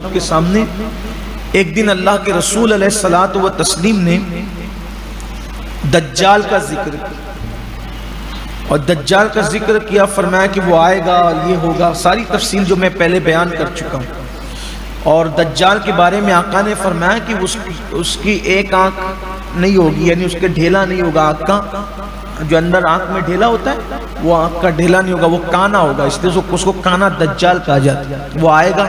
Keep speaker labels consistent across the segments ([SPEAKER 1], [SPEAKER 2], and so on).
[SPEAKER 1] آپ کے سامنے. ایک دن اللہ کے رسول علیہ الصلوۃ والتسلیم نے دجال کا ذکر کیا اور دجال کا ذکر کیا. فرمایا کہ وہ آئے گا اور یہ ہوگا، ساری تفصیل جو میں پہلے بیان کر چکا ہوں. اور دجال کے بارے میں آقا نے فرمایا کہ اس کی ایک آنکھ نہیں ہوگی، یعنی اس کے ڈھیلا نہیں ہوگا آنکھ کا، جو اندر آنکھ میں ڈھیلا ہوتا ہے وہ آنکھ کا ڈھیلا نہیں ہوگا، وہ کانا ہوگا، اس لیے اس کو کانا دجال کہا جاتا ہے. وہ آئے گا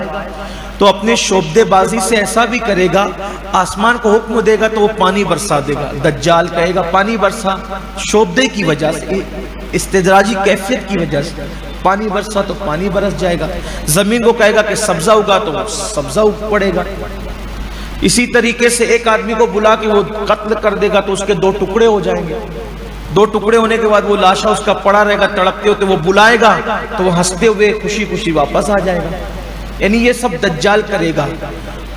[SPEAKER 1] تو اپنے شعبدے بازی سے ایسا بھی کرے گا، آسمان کو حکم دے گا تو وہ پانی برسا دے گا. دجال کہے گا پانی برسا، شعبدے کی وجہ سے، استدراجی کیفیت کی وجہ سے پانی برسا تو پانی برس جائے گا. زمین کو کہے گا کہ سبزہ اگا تو سبزہ اگ پڑے گا. اسی طریقے سے ایک آدمی کو بلا کے وہ قتل کر دے گا تو اس کے 2 ٹکڑے ہو جائیں گے. 2 ٹکڑے ہونے کے بعد وہ لاشا اس کا پڑا رہے گا تڑپتے ہوتے، وہ بلائے گا تو وہ ہنستے ہوئے خوشی خوشی واپس آ جائے گا. یعنی یہ سب دجال کرے گا.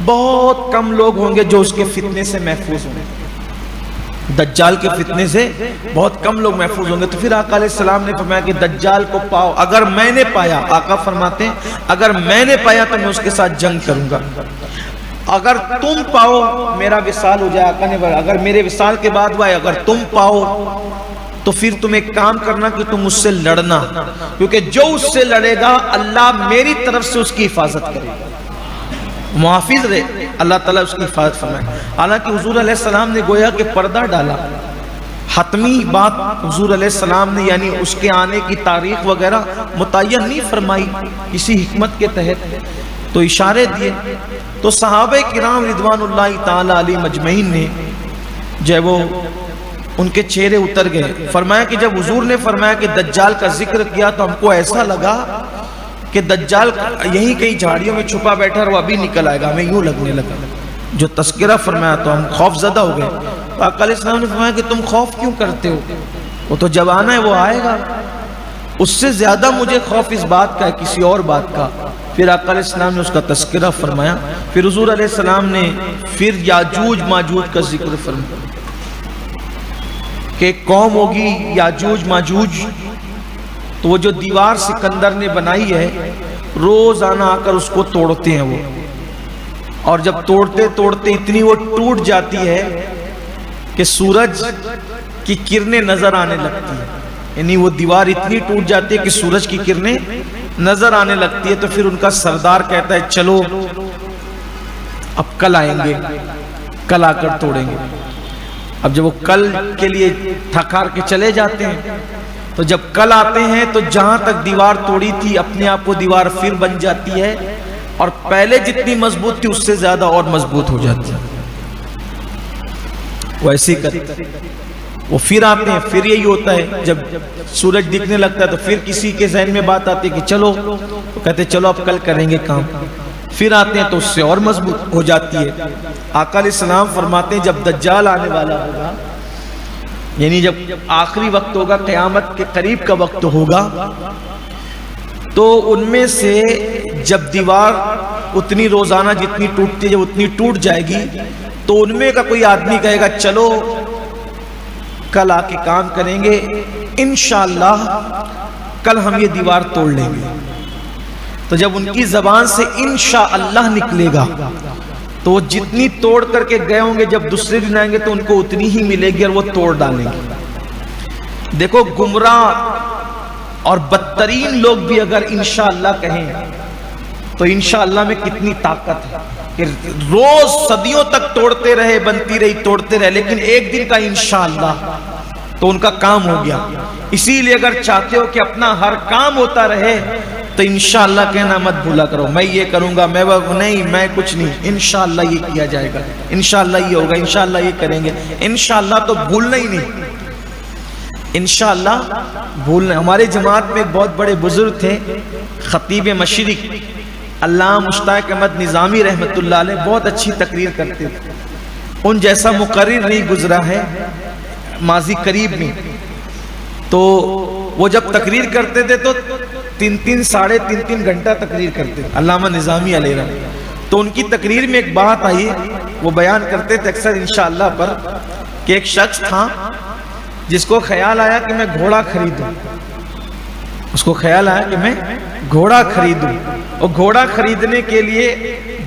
[SPEAKER 1] بہت کم لوگ ہوں گے جو اس کے فتنے سے محفوظ ہوں گے. دجال کے فتنے سے بہت کم لوگ محفوظ ہوں گے. تو پھر آقا علیہ السلام نے فرمایا کہ دجال کو پاؤ، اگر میں نے پایا، آقا فرماتے ہیں اگر میں نے پایا تو میں اس کے ساتھ جنگ کروں گا. اگر تم پاؤ میرا وصال ہو جائے، آقا نے فرمایا اگر میرے وصال کے بعد وہ آئے، اگر تم پاؤ تو پھر تم ایک کام کرنا کہ تم اس سے لڑنا، کیونکہ جو اس سے لڑے گا اللہ میری طرف سے اس کی حفاظت کرے گا، محافظ رہے، اللہ تعالیٰ اس کی حفاظت فرمائے. حالانکہ حضور علیہ السلام نے گویا کہ پردہ ڈالا، حتمی بات حضور علیہ السلام نے یعنی اس کے آنے کی تاریخ وغیرہ متعین نہیں فرمائی کسی حکمت کے تحت، تو اشارے دیے. تو صحابہ کرام رضوان اللہ تعالی علیہم اجمعین نے جب وہ ان کے چہرے اتر گئے. فرمایا کہ جب حضور نے فرمایا کہ دجال کا ذکر کیا تو ہم کو ایسا لگا کہ دجال یہیں کئی جھاڑیوں میں چھپا بیٹھا اور وہ ابھی نکل آئے گا، ہمیں یوں لگنے لگا. جو تذکرہ فرمایا تو ہم خوف زدہ ہو گئے. تو آقا علیہ السلام نے فرمایا کہ تم خوف کیوں کرتے ہو، وہ تو جب آنا ہے وہ آئے گا. اس سے زیادہ مجھے خوف اس بات کا ہے کسی اور بات کا. پھر آقا علیہ السلام نے اس کا تذکرہ فرمایا. پھر حضور علیہ السلام نے پھر یاجوج ماجوج کا ذکر فرمایا کہ ایک قوم ہوگی یاجوج ماجوج، تو وہ جو دیوار سکندر نے بنائی ہے روزانہ آ کر اس کو توڑتے ہیں وہ، اور جب توڑتے توڑتے اتنی وہ ٹوٹ جاتی ہے کہ سورج کی کرنیں نظر آنے لگتی ہیں. یعنی وہ دیوار اتنی ٹوٹ جاتی ہے کہ سورج کی کرنیں نظر آنے لگتی ہے. تو پھر ان کا سردار کہتا ہے چلو اب کل آئیں گے، کل آ کر توڑیں گے. اب جب وہ کل کے لیے تھکار کے چلے جاتے ہیں تو جب کل آتے ہیں تو جہاں تک دیوار توڑی تھی اپنے آپ کو دیوار پھر بن جاتی ہے، اور پہلے جتنی مضبوط تھی اس سے زیادہ اور مضبوط ہو جاتی ہے. وہ ایسے کرتے وہ پھر آتے ہیں. پھر یہی ہوتا ہے جب سورج دکھنے لگتا ہے تو پھر کسی کے ذہن میں بات آتی ہے کہ چلو، تو کہتے چلو اب کل کریں گے کام. پھر آتے ہیں تو اس سے اور مضبوط ہو جاتی ہے. آقا علیہ السلام فرماتے ہیں جب دجال آنے والا ہوگا، یعنی جب آخری وقت ہوگا، قیامت کے قریب کا وقت ہوگا، تو ان میں سے جب دیوار اتنی روزانہ جتنی ٹوٹتی ہے جب اتنی ٹوٹ جائے گی تو ان میں کا کوئی آدمی کہے گا چلو کل آ کے کام کریں گے، انشاءاللہ کل ہم یہ دیوار توڑ لیں گے. تو جب ان کی زبان سے انشاءاللہ نکلے گا تو وہ جتنی توڑ کر کے گئے ہوں گے جب دوسرے دن آئیں گے تو ان کو اتنی ہی ملے گی اور وہ توڑ ڈالیں گے. دیکھو گمراہ اور بدترین لوگ بھی اگر انشاءاللہ کہیں تو انشاءاللہ میں کتنی طاقت ہے کہ روز صدیوں تک توڑتے رہے، بنتی رہی، توڑتے رہے، لیکن ایک دن کا انشاءاللہ تو ان کا کام ہو گیا. اسی لیے اگر چاہتے ہو کہ اپنا ہر کام ہوتا رہے تو انشاءاللہ کہنا مت بھولا کرو. میں یہ کروں گا، میں وہ نہیں، میں کچھ نہیں، انشاءاللہ یہ کیا جائے گا، انشاءاللہ یہ ہوگا، انشاءاللہ یہ کریں گے. انشاءاللہ تو بھولنا ہی نہیں، انشاءاللہ بھولنا. ہمارے جماعت میں ایک بہت بڑے بزرگ تھے، خطیب مشرق علامہ مشتاق احمد نظامی رحمت اللہ علیہ، بہت اچھی تقریر کرتے تھے. ان جیسا مقرر نہیں گزرا ہے ماضی قریب میں. تو وہ جب تقریر کرتے تھے تو 3-3 ساڑھے 3 گھنٹہ تقریر کرتے تھے علامہ نظامی علیہ رحمۃ. تو ان کی تقریر میں ایک بات آئی، وہ بیان کرتے تھے اکثر انشاءاللہ پر، کہ ایک شخص تھا جس کو خیال آیا کہ میں گھوڑا خریدوں. اس کو خیال آیا کہ میں گھوڑا خریدوں، اور گھوڑا خریدنے کے لیے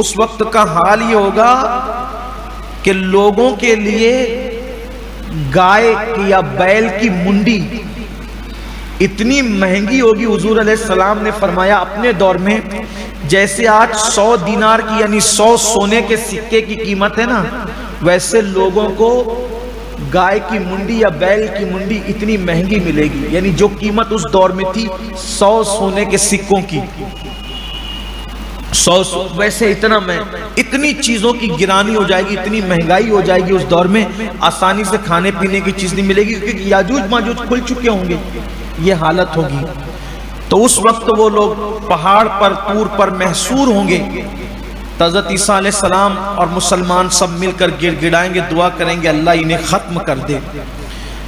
[SPEAKER 1] اس وقت کا حال یہ ہوگا کہ لوگوں کے لیے گائے یا بیل کی منڈی اتنی مہنگی ہوگی. حضور علیہ السلام نے فرمایا اپنے دور میں جیسے آج 100 دینار کی یعنی 100 سونے کے سکے کی قیمت ہے نا، ویسے لوگوں کو گائے کی منڈی یا بیل کی منڈی اتنی مہنگی ملے گی. یعنی جو قیمت اس دور میں تھی 100 سونے کے سکوں کی، 100 ویسے اتنی چیزوں کی گرانی ہو جائے گی، اتنی مہنگائی ہو جائے گی اس دور میں، آسانی سے کھانے پینے کی چیز نہیں ملے گی کیونکہ یاجوج ماجوج کھل چکے ہوں گے. یہ حالت ہوگی. تو اس وقت وہ لوگ پہاڑ پر طور پر محصور ہوں گے. حضرت عیسیٰ علیہ السلام اور مسلمان سب مل کر گڑ گڑائیں گے، دعا کریں گے اللہ انہیں ختم کر دے.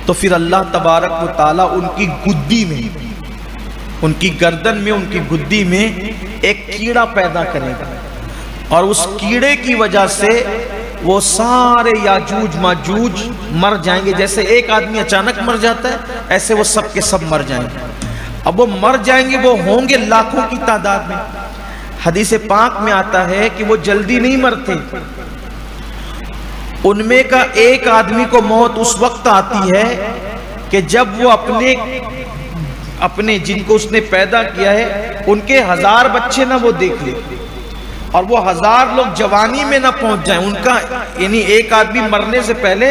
[SPEAKER 1] تو پھر اللہ تبارک و تعالیٰ ان کی گدی میں، ان کی گردن میں، ان کی گدی میں ایک کیڑا پیدا کرے گا، اور اس کیڑے کی وجہ سے وہ سارے یاجوج ماجوج مر جائیں گے. جیسے ایک آدمی اچانک مر جاتا ہے ایسے وہ سب کے سب مر جائیں گے. اب وہ مر جائیں گے، وہ ہوں گے لاکھوں کی تعداد میں. حدیث پاک میں آتا ہے کہ وہ جلدی نہیں مرتے. ان میں کا ایک آدمی کو موت اس وقت آتی ہے کہ جب وہ اپنے جن کو اس نے پیدا کیا ہے ان کے 1000 بچے نہ وہ دیکھ لے، اور وہ 1000 لوگ جوانی میں نہ پہنچ جائیں. ان کا یعنی ایک آدمی مرنے سے پہلے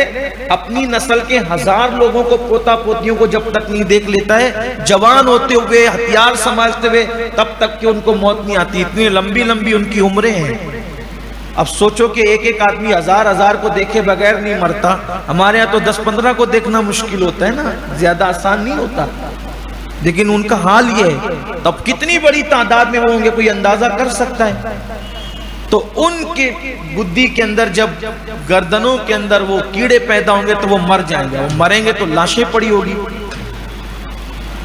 [SPEAKER 1] اپنی نسل کے 1000 لوگوں کو، پوتا پوتیوں کو جب تک نہیں دیکھ لیتا ہے جوان ہوتے ہوئے، ہتھیار سنبھالتے ہوئے، تب تک کہ ان کو موت نہیں آتی. اتنی لمبی لمبی ان کی عمریں ہیں. اب سوچو کہ ایک ایک آدمی 1000 کو دیکھے بغیر نہیں مرتا. ہمارے ہاں تو 10-15 کو دیکھنا مشکل ہوتا ہے نا، زیادہ آسان نہیں ہوتا. لیکن ان کا حال یہ ہے. تب کتنی بڑی تعداد میں وہ ہوں گے کوئی اندازہ کر سکتا ہے. تو ان کے گدی کے اندر جب گردنوں کے اندر وہ کیڑے پیدا ہوں گے تو وہ مر جائیں گے. وہ مریں گے تو لاشیں پڑی ہوگی.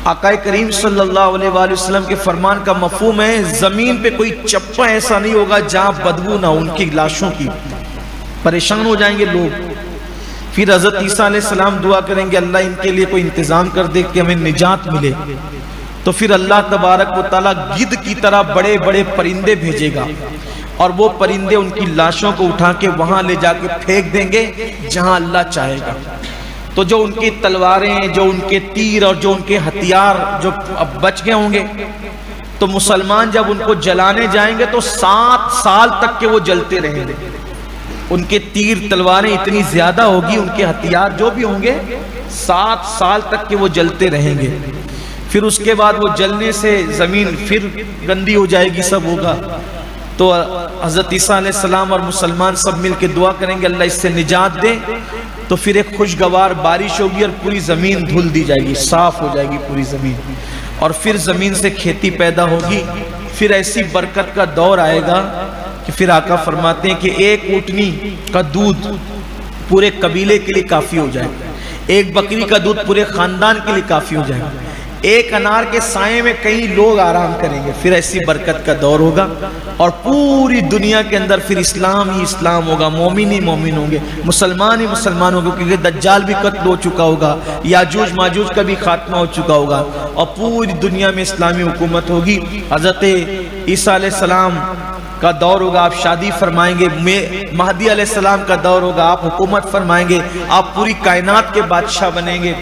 [SPEAKER 1] آقا کریم صلی اللہ علیہ وآلہ وسلم کے فرمان کا مفہوم ہے زمین پہ کوئی چپا ایسا نہیں ہوگا جہاں بدبو نہ ان کی لاشوں کی. پریشان ہو جائیں گے لوگ. پھر حضرت عیسیٰ علیہ السلام دعا کریں گے اللہ ان کے لیے کوئی انتظام کر دے کہ ہمیں نجات ملے. تو پھر اللہ تبارک و تعالیٰ گدھ کی طرح بڑے بڑے پرندے بھیجے گا، اور وہ پرندے ان کی لاشوں کو اٹھا کے وہاں لے جا کے پھینک دیں گے جہاں اللہ چاہے گا. تو جو ان کی تلواریں، جو ان کے تیر اور جو ان کے ہتھیار جو اب بچ گئے ہوں گے، تو مسلمان جب ان کو جلانے جائیں گے تو 7 سال تک کے وہ جلتے رہیں گے. ان کے تیر تلواریں اتنی زیادہ ہوگی، ان کے ہتھیار جو بھی ہوں گے 7 سال تک کے وہ جلتے رہیں گے. پھر اس کے بعد وہ جلنے سے زمین پھر گندی ہو جائے گی، سب ہوگا. تو حضرت عیسیٰ علیہ السلام اور مسلمان سب مل کے دعا کریں گے اللہ اس سے نجات دے. تو پھر ایک خوشگوار بارش ہوگی اور پوری زمین دھل دی جائے گی، صاف ہو جائے گی پوری زمین، اور پھر زمین سے کھیتی پیدا ہوگی. پھر ایسی برکت کا دور آئے گا کہ پھر آقا فرماتے ہیں کہ ایک اونٹنی کا دودھ پورے قبیلے کے لیے کافی ہو جائے گا، ایک بکری کا دودھ پورے خاندان کے لیے کافی ہو جائے گا، ایک انار کے سائے میں کئی لوگ آرام کریں گے. پھر ایسی برکت کا دور ہوگا اور پوری دنیا کے اندر پھر اسلام ہی اسلام ہوگا، مومن ہی مومن ہوں گے، مسلمان ہی مسلمان ہوں گے، کیونکہ دجال بھی قتل ہو چکا ہوگا، یاجوج ماجوج کا بھی خاتمہ ہو چکا ہوگا، اور پوری دنیا میں اسلامی حکومت ہوگی. حضرت عیسیٰ علیہ السلام کا دور ہوگا، آپ شادی فرمائیں گے. مہدی علیہ السلام کا دور ہوگا، آپ حکومت فرمائیں گے، آپ پوری کائنات کے بادشاہ بنیں گے.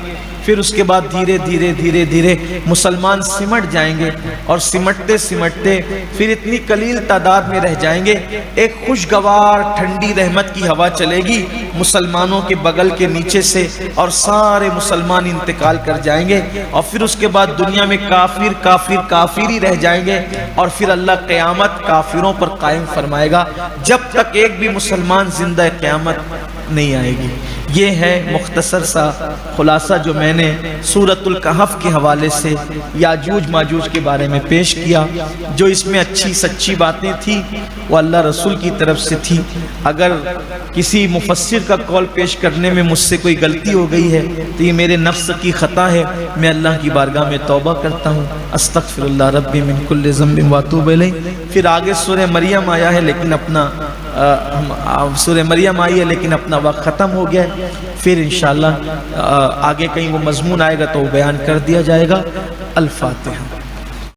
[SPEAKER 1] پھر اس کے بعد دھیرے دھیرے دھیرے دھیرے مسلمان سمٹ جائیں گے، اور سمٹتے سمٹتے پھر اتنی قلیل تعداد میں رہ جائیں گے. ایک خوشگوار ٹھنڈی رحمت کی ہوا چلے گی مسلمانوں کے بغل کے نیچے سے، اور سارے مسلمان انتقال کر جائیں گے. اور پھر اس کے بعد دنیا میں کافر کافر کافر ہی رہ جائیں گے، اور پھر اللہ قیامت کافروں پر قائم فرمائے گا جب تک ایک بھی مسلمان زندہ قیامت نہیں آئے گی. یہ ہے مختصر سا خلاصہ جو میں نے سورۃ الکہف کے حوالے سے یاجوج ماجوج کے بارے میں پیش کیا. جو اس میں اچھی سچی باتیں تھی وہ اللہ رسول کی طرف سے تھی. اگر کسی مفسر کا قول پیش کرنے میں مجھ سے کوئی غلطی ہو گئی ہے تو یہ میرے نفس کی خطا ہے. میں اللہ کی بارگاہ میں توبہ کرتا ہوں. استغفر اللہ ربی من کل ذنب واتوب الیہ. پھر آگے سورہ مریم آیا ہے لیکن سورہ مریم آئی ہے لیکن اپنا وقت ختم ہو گیا ہے. پھر انشاءاللہ آگے کہیں وہ مضمون آئے گا تو وہ بیان کر دیا جائے گا. الفاتحہ.